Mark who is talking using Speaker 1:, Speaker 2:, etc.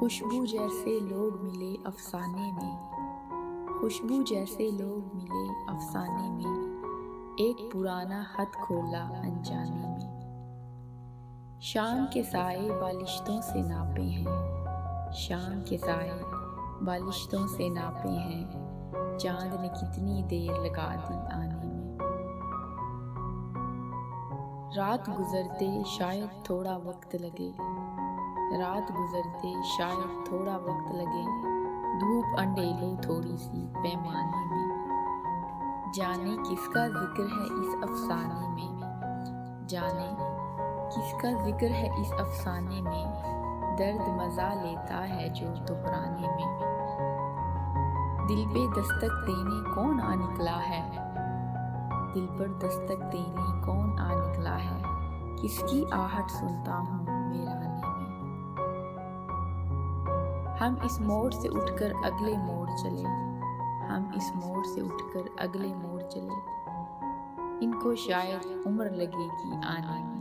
Speaker 1: खुशबू जैसे लोग मिले अफसाने में, खुशबू जैसे लोग मिले अफसाने में, एक पुराना खत खोला अनजाने में। शाम के साए बालिश्तों से नापे हैं, शाम के साए बालिश्तों से नापे हैं, चांद ने कितनी देर लगा दी आने में। रात गुजरते शायद थोड़ा वक्त लगे, रात गुजरते शायद थोड़ा वक्त लगे, धूप अंडेलो थोड़ी सी पैमाने में। जाने किसका जिक्र है इस अफसाने में, जाने किसका जिक्र है इस अफसाने में, दर्द मजा लेता है जो दोहराने में। दिल पे दस्तक देने कौन आ निकला है, दिल पर दस्तक देने कौन आ निकला है, किसकी आहट सुनता हूँ वीराने में। हम इस मोड़ से उठकर अगले मोड़ चले, हम इस मोड़ से उठकर अगले मोड़ चले, इनको शायद उम्र लगेगी आने में।